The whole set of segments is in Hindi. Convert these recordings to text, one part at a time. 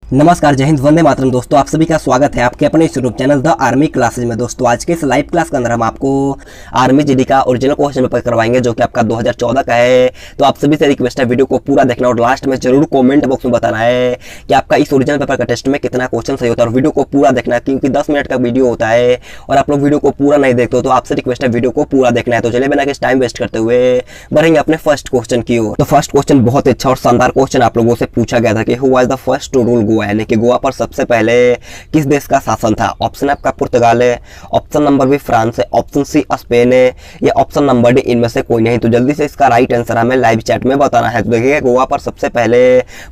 नमस्कार, जय हिंद, वंदे मातरम। दोस्तों, आप सभी का स्वागत है आपके अपने YouTube channel the army classes में। दोस्तों, आज के इस लाइव क्लास के अंदर हम आपको आर्मी जीडी का ओरिजिनल क्वेश्चन पेपर करवाएंगे जो कि आपका 2014 का है। तो आप सभी से रिक्वेस्ट है वीडियो को पूरा देखना और लास्ट में जरूर कमेंट बॉक्स में बताना है कि आपका इस ओरिजिनल पेपर का टेस्ट में कितना क्वेश्चन सही होता है। और वीडियो को पूरा देखना क्योंकि 10 मिनट का वीडियो होता है और आप लोग वीडियो को पूरा नहीं देखते हो, तो आपसे रिक्वेस्ट है वीडियो को पूरा देखना है। तो चलिए बिना किसी टाइम वेस्ट करते हुए बढ़ेंगे अपने फर्स्ट क्वेश्चन की ओर। तो फर्स्ट क्वेश्चन बहुत अच्छा और शानदार क्वेश्चन आप लोगों से पूछा गया था कि who was the first to rule Goa, यानी कि गोवा पर सबसे पहले किस देश का शासन था। ऑप्शन आपका पुर्तगाल है, ऑप्शन नंबर बी फ्रांस है, ऑप्शन सी स्पेन है, या ऑप्शन नंबर डी इनमें से कोई नहीं। तो जल्दी से इसका राइट आंसर हमें लाइव चैट में बताना है। तो देखिए, गोवा पर सबसे पहले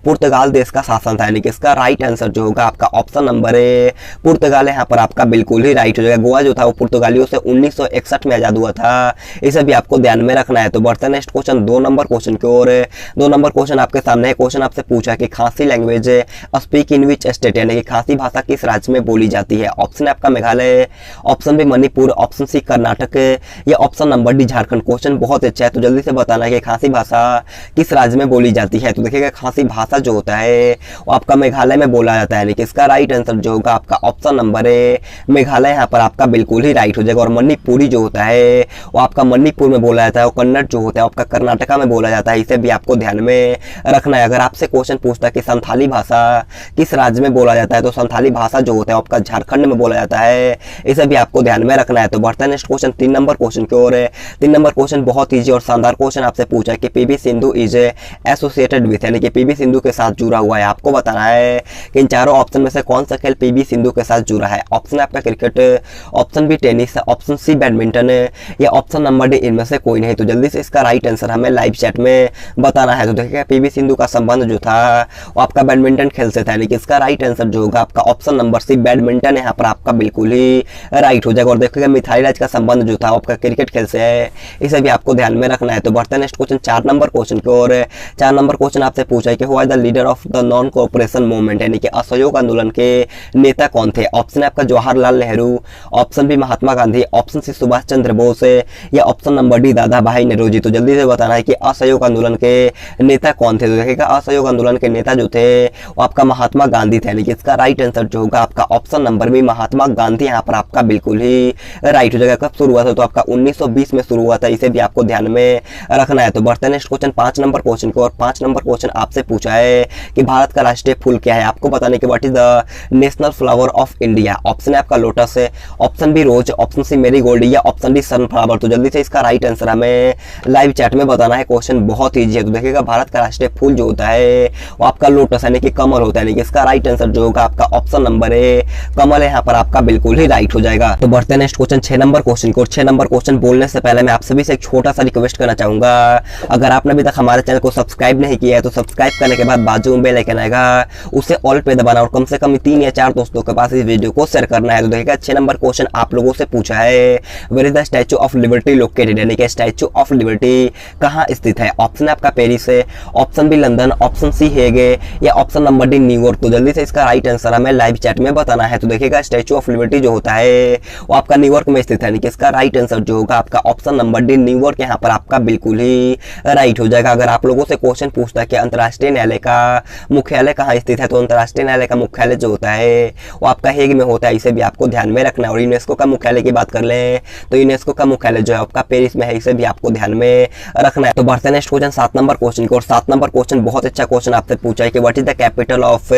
पुर्तगाल देश का शासन था, यानी कि इसका राइट आंसर जो होगा आपका ऑप्शन नंबर ए पुर्तगाल। यहाँ पर आपका बिल्कुल ही राइट हो जाएगा। गोवा जो था वो पुर्तगालियों से 1961 में आजाद हुआ था, इसे भी आपको ध्यान में रखना है। तो बढ़ते नेक्स्ट क्वेश्चन 2 नंबर क्वेश्चन की ओर। 2 नंबर क्वेश्चन आपके सामने है। क्वेश्चन आपसे पूछा कि खासी language speak in which state, यानी कि खासी भाषा किस राज्य में बोली जाती है। ऑप्शन आपका Meghalaya, option B Manipur, option C Karnataka, या option number D Jharkhand. Question बहुत अच्छा है, तो जल्दी से बताना है कि खासी भाषा किस राज्य में बोली जाती है। तो देखिएगा, खासी भाषा जो होता है वो आपका मेघालय में बोला जाता है, यानी कि इसका राइट आंसर जो होगा आपका ऑप्शन नंबर ए मेघालय यहाँ पर आपका बिल्कुल ही राइट हो जाएगा। और मणिपुरी जो होता है वो आपका मणिपुर में बोला जाता है, और कन्नड़ जो होता है आपका कर्नाटका में बोला जाता है, इसे भी आपको ध्यान में रखना है। अगर आपसे क्वेश्चन पूछता है कि संथाली भाषा किस राज्य में बोला जाता है, तो संथाली भाषा जो होता है आपका झारखंड में बोला जाता है, इसे भी आपको ध्यान में रखना है। तो बढ़ते हैं नेक्स्ट क्वेश्चन 3 नंबर क्वेश्चन की ओर। 3 नंबर क्वेश्चन बहुत इजी और शानदार क्वेश्चन आपसे पूछा है कि PV Sindhu is associated with, यानी कि पीवी सिंधु के साथ जुड़ा हुआ है। आपको बताना है कि इन चारों ऑप्शन में से कौन सा खेल पीवी सिंधु के साथ जुड़ा है। ऑप्शन आपका cricket, option B tennis, option C badminton, या ऑप्शन नंबर डी इनमें से कोई नहीं। तो जल्दी से इसका राइट आंसर हमें लाइव चैट में बताना है। तो देखिएगा, पीवी सिंधु का संबंध जो था वो आपका बैडमिंटन खेल से था, यानी कि इसका राइट आंसर जो होगा आपका ऑप्शन नंबर सी बैडमिंटन यहाँ पर आपका बिल्कुल ही राइट हो जाएगा। और देखिएगा, मिथाली राज का संबंध जो था आपका क्रिकेट खेल से है, इसे भी आपको ध्यान में रखना है। तो बढ़ते हैं नेक्स्ट क्वेश्चन 4 नंबर क्वेश्चन की ओर। 4 नंबर क्वेश्चन आपसे पूछा है कि who was the leader of the non cooperation movement, यानी कि असहयोग आंदोलन के नेता कौन थे। ऑप्शन आपका Jawaharlal Nehru, option B Mahatma Gandhi, option C Subhash Chandra Bose, या ऑप्शन नंबर डी दादा भाई नौरोजी। तो जल्दी से बताना है कि असहयोग आंदोलन के नेता कौन थे। तो देखिएगा, असहयोग आंदोलन के नेता जो थे वो आपका महात्मा गांधी थे, यानी कि इसका राइट आंसर जो होगा आपका option number B Mahatma Gandhi यहाँ पर आपका बिल्कुल ही राइट हो जाएगा। कब शुरू हुआ था, तो आपका 1920 में शुरू हुआ था, इसे भी आपको ध्यान में रखना है। तो बढ़ते हैं नेक्स्ट क्वेश्चन 5 नंबर क्वेश्चन को। और 5 नंबर क्वेश्चन आपसे पूछा है कि भारत का राष्ट्रीय फूल क्या है। आपको बताने के what is the national flower of India. Option है आपका लोटस है, ऑप्शन बी रोज, ऑप्शन सी मेरीगोल्ड, या ऑप्शन डी सनफ्लावर। तो जल्दी से इसका राइट आंसर हमें लाइव चैट में बताना है। क्वेश्चन बहुत ईजी है। तो देखिएगा, भारत का राष्ट्रीय फूल जो होता है वो आपका लोटस यानी कि कमल होता है, यानी कि इसका राइट आंसर जो होगा आपका ऑप्शन नंबर ए कमल है यहाँ पर आपका बिल्कुल ही राइट हो जाएगा। तो बढ़ते हैं नेक्स्ट क्वेश्चन 6 नंबर क्वेश्चन को। 6 नंबर क्वेश्चन बोलने से पहले मैं आप सभी से एक छोटा सा रिक्वेस्ट करना चाहूंगा। अगर आपने अभी तक हमारे चैनल को सब्सक्राइब नहीं किया है तो सब्सक्राइब करने के बाद बाजू में बेल आइकन आएगा, उसे ऑल पे दबाना और कम से कम 3 या 4 दोस्तों के पास इस वीडियो को शेयर करना है। तो देखिएगा, 6 नंबर क्वेश्चन आप लोगों से पूछा है where is the Statue of Liberty located, यानी कि स्टैचू ऑफ लिबर्टी कहाँ स्थित है। ऑप्शन आपका पेरिस है, option B London, option C Hague, या ऑप्शन नंबर डी न्यूयॉर्क। तो जल्दी से इसका राइट आंसर हमें लाइव चैट में बताना है। तो देखिएगा, स्टैचू ऑफ लिबर्टी जो होता है वो आपका न्यूयॉर्क में स्थित है, यानी कि इसका राइट आंसर जो होगा आपका ऑप्शन नंबर डी न्यूयॉर्क यहाँ पर आपका बिल्कुल ही राइट हो जाएगा। अगर आप लोगों से क्वेश्चन पूछता है कि अंतर्राष्ट्रीय न्यायालय का मुख्यालय कहाँ स्थित है, तो अंतर्राष्ट्रीय न्यायालय का मुख्यालय जो होता है वो आपका हेग में होता है, इसे भी आपको ध्यान में रखना है। और यूनेस्को का मुख्यालय की बात कर लें तो यूनेस्को का मुख्यालय जो है आपका पेरिस में है, इसे भी आपको ध्यान में रखना है। तो बढ़ते हैं नेक्स्ट क्वेश्चन 7 नंबर क्वेश्चन को। और 7 नंबर क्वेश्चन बहुत अच्छा क्वेश्चन आपसे पूछा है कि what is the capital of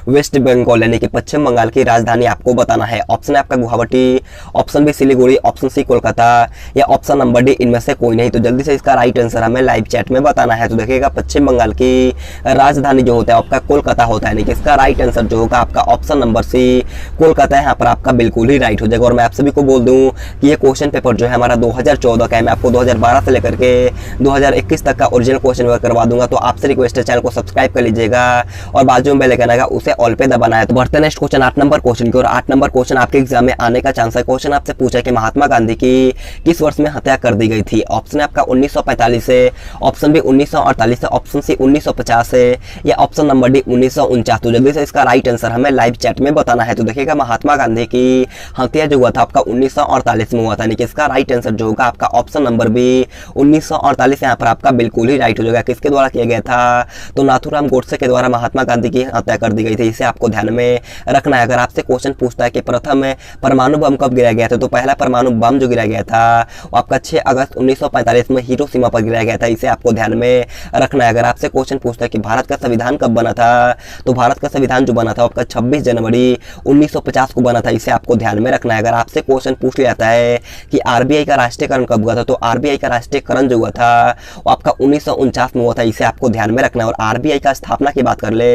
West Bengal, यानी कि पश्चिम बंगाल की राजधानी आपको बताना है। ऑप्शन है आपका Guwahati, option B Siliguri, option C Kolkata, या ऑप्शन नंबर डी इनमें से कोई नहीं। तो जल्दी से इसका राइट आंसर हमें लाइव चैट में बताना है। तो देखिएगा, पश्चिम बंगाल की राजधानी जो होता है आपका कोलकाता होता है, यानी कि इसका राइट आंसर जो होगा आपका ऑप्शन नंबर सी कोलकाता यहाँ पर आपका बिल्कुल ही राइट हो जाएगा। और मैं आप सभी को बोल दूं कि ये क्वेश्चन पेपर जो है हमारा 2014 का है, मैं आपको 2012 से लेकर के 2021 तक का ओरिजिनल क्वेश्चन पेपर करवा दूंगा। तो आपसे रिक्वेस्ट है चैनल को सब्सक्राइब कर लीजिएगा और बाजू में बेल आइकन आएगा, उसे ऑल पे दबाना है। तो बढ़ते हैं नेक्स्ट क्वेश्चन 8 नंबर क्वेश्चन की। और 8 नंबर क्वेश्चन आपके एग्जाम में आने का चांस है। क्वेश्चन आपसे पूछा कि महात्मा गांधी की किस वर्ष में हत्या कर दी गई थी। ऑप्शन है आपका 1945 से, ऑप्शन बी 1948 से, ऑप्शन सी 1950 से, या ऑप्शन नंबर डी 1949। तो जल्दी से इसका राइट आंसर हमें लाइव चैट में बताना है। तो देखिएगा, महात्मा गांधी की हत्या जो हुआ था आपका 1948 में हुआ था, यानी कि इसका राइट आंसर जो होगा आपका ऑप्शन नंबर बी 1948 यहाँ पर आपका बिल्कुल ही राइट हो जाएगा। किसके द्वारा किया गया था, तो नाथूराम गोडसे के द्वारा महात्मा गांधी की तय कर दी गई थी, इसे आपको ध्यान में रखना है। अगर आपसे क्वेश्चन पूछता है कि प्रथम परमाणु बम कब गिराया गया था, तो पहला परमाणु बम जो गिराया गया था वो आपका 6 अगस्त 1945 में हिरोशिमा पर गिराया गया था, इसे आपको ध्यान में रखना है। अगर आपसे क्वेश्चन पूछता है कि भारत का संविधान कब बना था, तो भारत का संविधान जो बना था आपका 26 जनवरी 1950 को बना था, इसे आपको ध्यान में रखना है। अगर आपसे क्वेश्चन पूछ लिया जाता है कि आरबीआई का राष्ट्रीयकरण कब हुआ था, तो आरबीआई का राष्ट्रीयकरण जो हुआ था वो आपका 1949 में हुआ था, इसे आपको ध्यान में रखना है। और आरबीआई का स्थापना की बात कर ले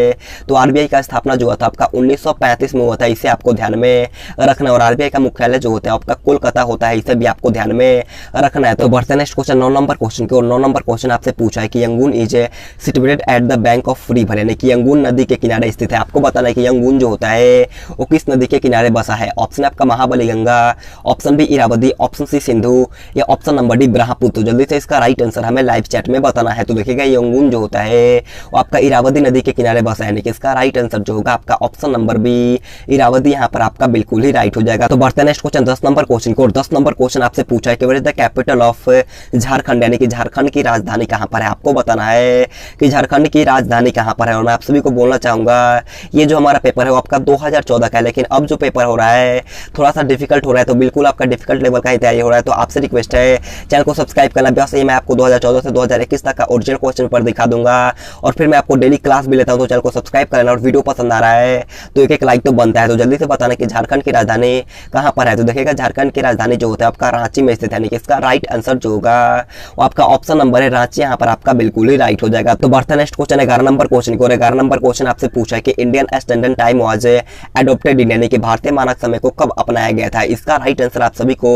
तो आरबीआई का स्थापना जो हुआ था आपका 1935 में हुआ था, इसे आपको ध्यान में रखना है। और आरबीआई का मुख्यालय जो होता है आपका कोलकाता होता है, इसे भी आपको ध्यान में रखना है। तो बढ़ते नेक्स्ट क्वेश्चन 9 नंबर क्वेश्चन की। और 9 नंबर क्वेश्चन आपसे पूछा है कि Yangon is situated at the bank of river, यानी कि यंगून नदी के किनारे स्थित है। आपको बताना है कि यंगून जो होता है वो किस नदी के किनारे बसा है। ऑप्शन आपका Mahabali Ganga, option B Irrawaddy, option C Sindhu, या ऑप्शन नंबर डी ब्रह्मपुत्र। तो जल्दी से इसका राइट आंसर हमें लाइव चैट में बताना है। तो देखिएगा यंगून जो होता है वो आपका इरावदी नदी के किनारे बसा है, यानी कि इसका राइट आंसर जो होगा आपका ऑप्शन नंबर बी इरावदी, यहाँ पर आपका बिल्कुल ही राइट हो जाएगा। तो बढ़ते नेक्स्ट क्वेश्चन 10 नंबर क्वेश्चन को। और 10 नंबर क्वेश्चन आपसे पूछा है कि what is the capital of Jharkhand, यानी कि झारखंड की राजधानी कहाँ पर है। आपको बताना है कि झारखंड की राजधानी कहाँ पर है। और मैं आप सभी को बोलना चाहूंगा ये जो हमारा पेपर है वो आपका 2014 का है, लेकिन अब जो पेपर हो रहा है थोड़ा सा डिफिकल्ट हो रहा है, तो बिल्कुल आपका डिफिकल्ट लेवल का ही तैयारी हो रहा है। तो आपसे रिक्वेस्ट है चैनल को सब्सक्राइब करना। बस ये मैं आपको 2014 से 2021 तक का ओरिजिनल क्वेश्चन पेपर दिखा दूंगा और फिर मैं आपको डेली क्लास भी लेता हूं। तो चैनल को सब्सक्राइब करना और वीडियो पसंद आ रहा है तो एक लाइक तो बनता है। तो जल्दी से बताना कि झारखंड की राजधानी कहाँ पर है। तो देखिएगा झारखंड की राजधानी जो होता है आपका रांची में स्थित है, यानी कि इसका राइट आंसर जो होगा वो आपका ऑप्शन नंबर है रांची, यहाँ पर आपका बिल्कुल ही राइट हो जाएगा। तो बढ़ते नेक्स्ट क्वेश्चन 11 नंबर क्वेश्चन को। 11 नंबर क्वेश्चन आपसे पूछा है कि Indian standard time was adopted इन, यानी कि भारतीय मानक समय को कब अपनाया गया था। इसका राइट आंसर आप सभी को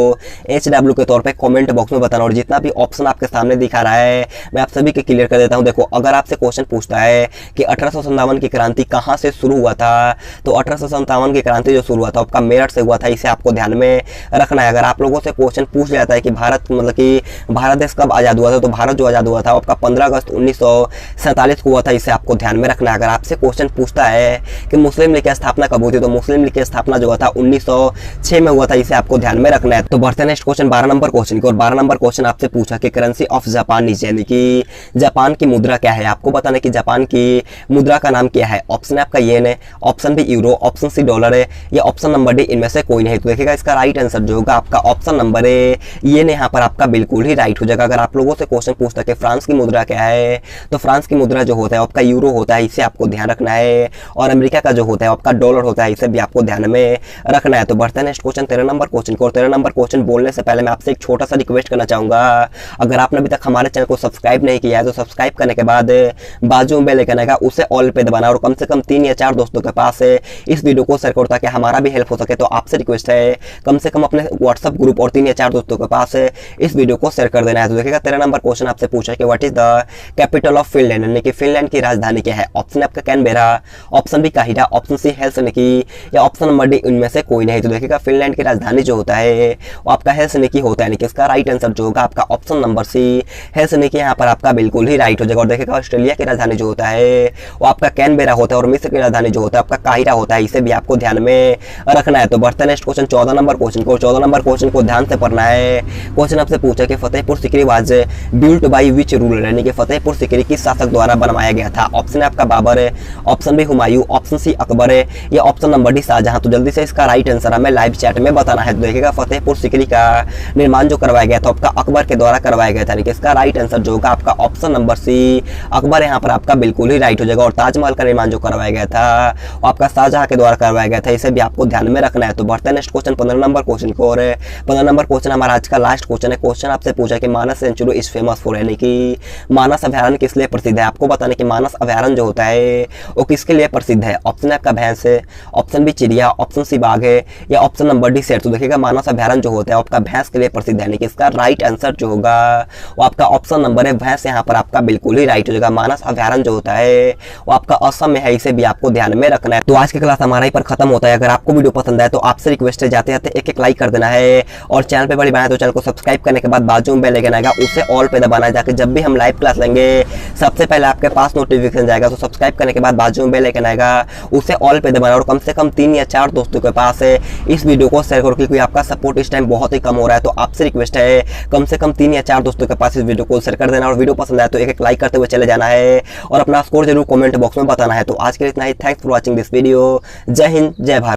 HW के तौर पे कमेंट बॉक्स में बताना। और जितना भी ऑप्शन आपके सामने दिखा रहा है मैं आप सभी के क्लियर कर देता हूं। देखो अगर आपसे क्वेश्चन पूछता है कि 1857 की क्रांति कहां से शुरू हुआ था, तो 1857 की क्रांति जो शुरू हुआ था आपका मेरठ से हुआ था, इसे आपको ध्यान में रखना है। अगर आप लोगों से क्वेश्चन पूछ जाता है कि भारत मतलब कि भारत देश कब आजाद हुआ था, तो भारत जो आजाद हुआ था आपका 15 अगस्त 1947 को हुआ था, इसे आपको ध्यान में रखना है। अगर आपसे क्वेश्चन पूछता है कि मुस्लिम लीग की स्थापना कब हुई थी, तो मुस्लिम लीग की स्थापना जो हुआ था 1906 में हुआ था, इसे आपको ध्यान में रखना है। तो बढ़ते नेक्स्ट क्वेश्चन 12 नंबर क्वेश्चन की। और 12 नंबर क्वेश्चन आपसे पूछा कि करेंसी ऑफ जापान इज, यानी कि जापान की मुद्रा क्या है। आपको बताना कि जापान की मुद्रा का नाम क्या है। ऑप्शन आपका येन है, option B euro, option C dollar है, या ऑप्शन नंबर डी इनमें से कोई नहीं। तो देखिएगा इसका राइट आंसर जो होगा आपका ऑप्शन नंबर है येन, यहाँ पर आपका बिल्कुल ही राइट हो जाएगा। अगर आप लोगों से क्वेश्चन पूछता है कि फ्रांस की मुद्रा क्या है, तो फ्रांस की मुद्रा जो होता है आपका यूरो होता है, इसे आपको ध्यान रखना है। और अमेरिका का जो होता है आपका डॉलर होता है, इसे भी आपको ध्यान में रखना है। तो बढ़ते हैं नेक्स्ट क्वेश्चन 13 नंबर क्वेश्चन को। 13 नंबर क्वेश्चन बोलने से पहले मैं आपसे एक छोटा सा रिक्वेस्ट करना चाहूंगा, अगर आपने अभी तक हमारे चैनल को सब्सक्राइब नहीं किया है तो सब्सक्राइब करने के बाद बाजू में बेल आइकन आएगा उसे ऑल पे दबाना और कम से कम 3 या 4 दोस्तों के पास इस वीडियो को शेयर करो ताकि हमारा भी हेल्प हो सके। तो आपसे रिक्वेस्ट है कम से कम अपने व्हाट्सएप ग्रुप और 3 या 4 दोस्तों के पास इस वीडियो को शेयर कर देना है। तो देखिएगा 13 नंबर क्वेश्चन आपसे पूछा है कि what is the capital of Finland, यानी कि फिनलैंड की राजधानी क्या है। ऑप्शन आपका कैनबेरा, ऑप्शन बी काहिरा, ऑप्शन सी हेलसिंकी, या ऑप्शन नंबर डी इनमें से कोई नहीं। तो देखिएगा फिनलैंड की राजधानी जो होता है वो आपका हेलसिंकी होता है, यानी कि इसका राइट आंसर जो होगा आपका ऑप्शन नंबर सी हेलसिंकी, यहाँ पर आपका बिल्कुल ही राइट हो जाएगा। और देखिएगा ऑस्ट्रेलिया की राजधानी जो होता है वो आपका कैनबेरा होता है और मिस्र की राजधानी जो होता है आपका काहिरा होता है, इसे भी आपको ध्यान में रखना है। तो बढ़ते नेक्स्ट क्वेश्चन 14 नंबर क्वेश्चन को। 14 नंबर क्वेश्चन को ध्यान से पढ़ना है। क्वेश्चन आपसे पूछा कि Fatehpur Sikri was built by which ruler, यानी कि फतेहपुर सीकरी किस शासक द्वारा बनवाया गया था। ऑप्शन है आपका बाबर है, option B Humayun, option C Akbar है, या ऑप्शन नंबर डी शाहजहां। तो जल्दी से इसका राइट आंसर हमें लाइव चैट में बताना है। तो देखिएगा फतेहपुर सीकरी का निर्माण जो करवाया गया था आपका अकबर के द्वारा करवाया गया था, यानी कि इसका राइट आंसर जो होगा आपका ऑप्शन नंबर सी अकबर, यहाँ पर आपका बिल्कुल ही राइट हो जाएगा। और ताजमहल का निर्माण जो करवाया गया था वो आपका शाहजहां के द्वारा करवाया गया था, इसे भी आपको ध्यान में रखना है। तो बढ़ते हैं नेक्स्ट क्वेश्चन 15 नंबर क्वेश्चन को। और 15 नंबर क्वेश्चन हमारा आज का लास्ट क्वेश्चन है। क्वेश्चन आपसे पूछा कि मानस सेंचुरी इज फेमस फॉर, यानी कि मानस अभ्यारण्य किस लिए प्रसिद्ध है। आपको बताना कि मानस अभ्यारण्य जो होता है वो किसके लिए प्रसिद्ध है। ऑप्शन आपका भैंस है, ऑप्शन बी चिड़िया, ऑप्शन सी बाघ है, या ऑप्शन नंबर डी शेर। तो देखिएगा मानस अभ्यारण्य जो होता है आपका भैंस के लिए प्रसिद्ध है, यानी कि इसका राइट आंसर जो होगा वो आपका ऑप्शन नंबर है भैंस, यहाँ पर आपका बिल्कुल ही राइट हो जाएगा। मानस अभ्यारण्य जो होता है वो आपका असम में है, इसे भी आपको ध्यान में रखना है। तो आज की क्लास हमारा ही पर खत्म होता है। अगर आपको वीडियो पसंद आए तो आपसे रिक्वेस्ट है जाते जाते एक लाइक कर देना है और चैनल पे बड़ी बनाए तो चैनल को सब्सक्राइब करने के बाद बाजू में बेल आइकन आएगा उसे ऑल पे दबाना है, जाके जब भी हम लाइव क्लास लेंगे सबसे पहले आपके पास नोटिफिकेशन जाएगा। तो सब्सक्राइब करने के बाद बाजू में बेल आइकन आएगा उसे ऑल पे दबाना और कम से कम 3 या 4 दोस्तों के पास इस वीडियो को शेयर करो, क्योंकि आपका सपोर्ट इस टाइम बहुत ही कम हो रहा है। तो आपसे रिक्वेस्ट है कम से कम 3 या 4 दोस्तों के पास इस वीडियो को शेयर कर देना और वीडियो पसंद आए तो एक लाइक करते हुए चले जाना है और अपना स्कोर जरूर कमेंट बॉक्स में बताना है। तो आज के लिए इतना ही। Thanks for watching this video. जय हिंद, जय भारत।